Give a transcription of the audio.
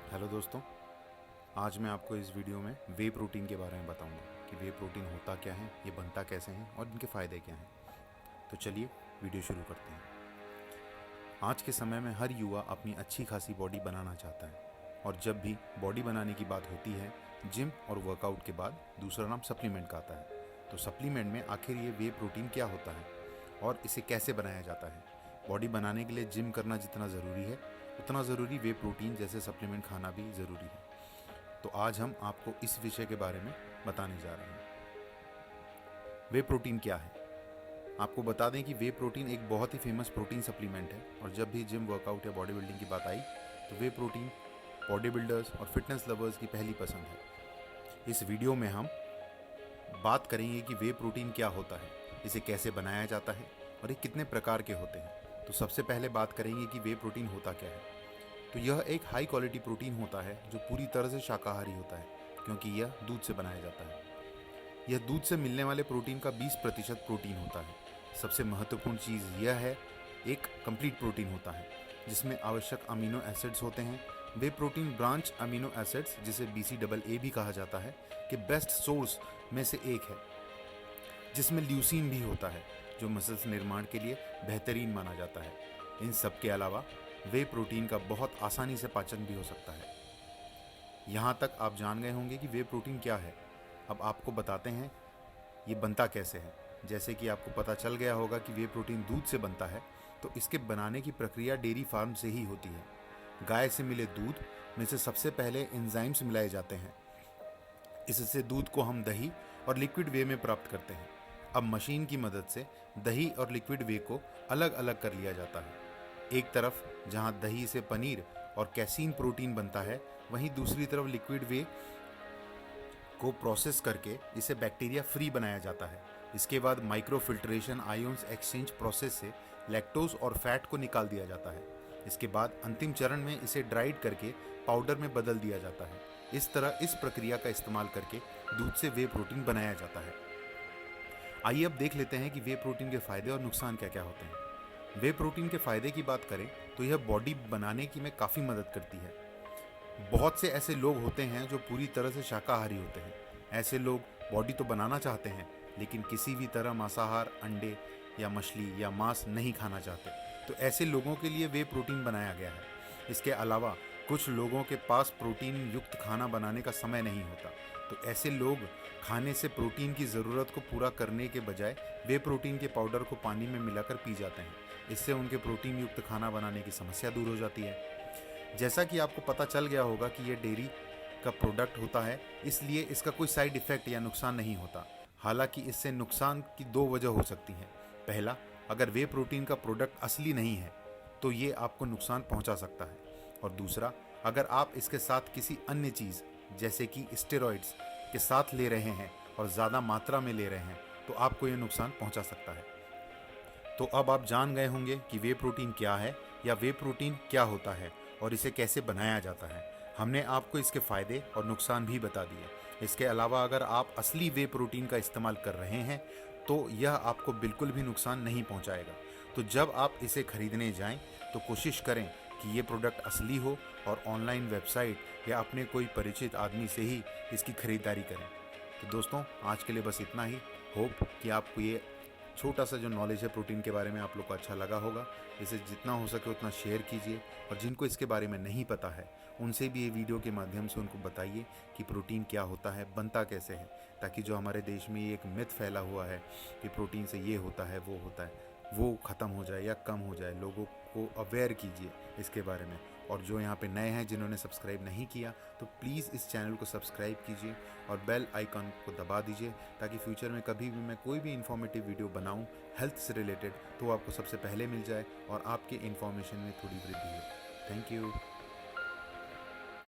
Hello दोस्तों, आज मैं आपको इस वीडियो में वे प्रोटीन के बारे में बताऊंगा कि वे प्रोटीन होता क्या है, ये बनता कैसे हैं और इनके फ़ायदे क्या हैं। तो चलिए वीडियो शुरू करते हैं। आज के समय में हर युवा अपनी अच्छी खासी बॉडी बनाना चाहता है और जब भी बॉडी बनाने की बात होती है, जिम और वर्कआउट के बाद दूसरा नाम सप्लीमेंट का आता है। तो सप्लीमेंट में आखिर ये वे प्रोटीन क्या होता है और इसे कैसे बनाया जाता है। बॉडी बनाने के लिए जिम करना जितना ज़रूरी है, उतना ज़रूरी वे प्रोटीन जैसे सप्लीमेंट खाना भी ज़रूरी है। तो आज हम आपको इस विषय के बारे में बताने जा रहे हैं। वे प्रोटीन क्या है? आपको बता दें कि वे प्रोटीन एक बहुत ही फेमस प्रोटीन सप्लीमेंट है और जब भी जिम वर्कआउट या बॉडी बिल्डिंग की बात आई तो वे प्रोटीन बॉडी बिल्डर्स और फिटनेस लवर्स की पहली पसंद है। इस वीडियो में हम बात करेंगे कि वे प्रोटीन क्या होता है, इसे कैसे बनाया जाता है और ये कितने प्रकार के होते हैं। तो सबसे पहले बात करेंगे कि वे प्रोटीन होता क्या है। तो यह एक हाई क्वालिटी प्रोटीन होता है जो पूरी तरह से शाकाहारी होता है, क्योंकि यह दूध से बनाया जाता है। यह दूध से मिलने वाले प्रोटीन का 20% प्रोटीन होता है। सबसे महत्वपूर्ण चीज़ यह है, एक कंप्लीट प्रोटीन होता है जिसमें आवश्यक अमीनो एसिड्स होते हैं। वे प्रोटीन ब्रांच अमीनो एसिड्स, जिसे BCAA भी कहा जाता है, के बेस्ट सोर्स में से एक है, जिसमें ल्यूसीन भी होता है जो मसल्स निर्माण के लिए बेहतरीन माना जाता है। इन सब के अलावा वे प्रोटीन का बहुत आसानी से पाचन भी हो सकता है। यहाँ तक आप जान गए होंगे कि वे प्रोटीन क्या है। अब आपको बताते हैं ये बनता कैसे है। जैसे कि आपको पता चल गया होगा कि वे प्रोटीन दूध से बनता है, तो इसके बनाने की प्रक्रिया डेयरी फार्म से ही होती है। गाय से मिले दूध में से सबसे पहले एंजाइम्स मिलाए जाते हैं। इससे दूध को हम दही और लिक्विड वे में प्राप्त करते हैं। अब मशीन की मदद से दही और लिक्विड वे को अलग अलग कर लिया जाता है। एक तरफ जहां दही से पनीर और कैसीन प्रोटीन बनता है, वहीं दूसरी तरफ लिक्विड वे को प्रोसेस करके इसे बैक्टीरिया फ्री बनाया जाता है। इसके बाद micro filtration ions exchange process से लैक्टोज और फैट को निकाल दिया जाता है। इसके बाद अंतिम चरण में इसे ड्राइड करके पाउडर में बदल दिया जाता है। इस तरह इस प्रक्रिया का इस्तेमाल करके दूध से वे प्रोटीन बनाया जाता है। आइए अब देख लेते हैं कि वे प्रोटीन के फायदे और नुकसान क्या क्या होते हैं। वे प्रोटीन के फायदे की बात करें तो यह बॉडी बनाने की में काफ़ी मदद करती है। बहुत से ऐसे लोग होते हैं जो पूरी तरह से शाकाहारी होते हैं। ऐसे लोग बॉडी तो बनाना चाहते हैं, लेकिन किसी भी तरह मांसाहार, अंडे या मछली या मांस नहीं खाना चाहते। तो ऐसे लोगों के लिए वे प्रोटीन बनाया गया है। इसके अलावा कुछ लोगों के पास प्रोटीन युक्त खाना बनाने का समय नहीं होता, तो ऐसे लोग खाने से प्रोटीन की ज़रूरत को पूरा करने के बजाय वे प्रोटीन के पाउडर को पानी में मिलाकर पी जाते हैं। इससे उनके प्रोटीन युक्त खाना बनाने की समस्या दूर हो जाती है। जैसा कि आपको पता चल गया होगा कि यह डेयरी का प्रोडक्ट होता है, इसलिए इसका कोई साइड इफ़ेक्ट या नुकसान नहीं होता। हालांकि इससे नुकसान की दो वजह हो सकती हैं। पहला, अगर वे प्रोटीन का प्रोडक्ट असली नहीं है तो ये आपको नुकसान पहुंचा सकता है, और दूसरा, अगर आप इसके साथ किसी अन्य चीज़ जैसे कि स्टेरॉइड्स के साथ ले रहे हैं और ज़्यादा मात्रा में ले रहे हैं तो आपको ये नुकसान पहुंचा सकता है। तो अब आप जान गए होंगे कि वे प्रोटीन क्या है या वे प्रोटीन क्या होता है और इसे कैसे बनाया जाता है। हमने आपको इसके फ़ायदे और नुकसान भी बता दिए। इसके अलावा अगर आप असली वे प्रोटीन का इस्तेमाल कर रहे हैं तो यह आपको बिल्कुल भी नुकसान नहीं पहुंचाएगा। तो जब आप इसे खरीदने जाएं तो कोशिश करें कि ये प्रोडक्ट असली हो और ऑनलाइन वेबसाइट या अपने कोई परिचित आदमी से ही इसकी खरीदारी करें। तो दोस्तों, आज के लिए बस इतना ही। होप कि आपको ये छोटा सा जो नॉलेज है प्रोटीन के बारे में आप लोग को अच्छा लगा होगा। इसे जितना हो सके उतना शेयर कीजिए, और जिनको इसके बारे में नहीं पता है उनसे भी ये वीडियो के माध्यम से उनको बताइए कि प्रोटीन क्या होता है, बनता कैसे है, ताकि जो हमारे देश में ये एक मिथ फैला हुआ है कि प्रोटीन से ये होता है वो होता है, वो ख़त्म हो जाए या कम हो जाए। लोगों को अवेयर कीजिए इसके बारे में। और जो यहाँ पे नए हैं जिन्होंने सब्सक्राइब नहीं किया, तो प्लीज़ इस चैनल को सब्सक्राइब कीजिए और बेल आइकन को दबा दीजिए, ताकि फ्यूचर में कभी भी मैं कोई भी इन्फॉर्मेटिव वीडियो बनाऊँ हेल्थ से रिलेटेड तो आपको सबसे पहले मिल जाए और आपके इन्फॉर्मेशन में थोड़ी वृद्धि हो। Thank you.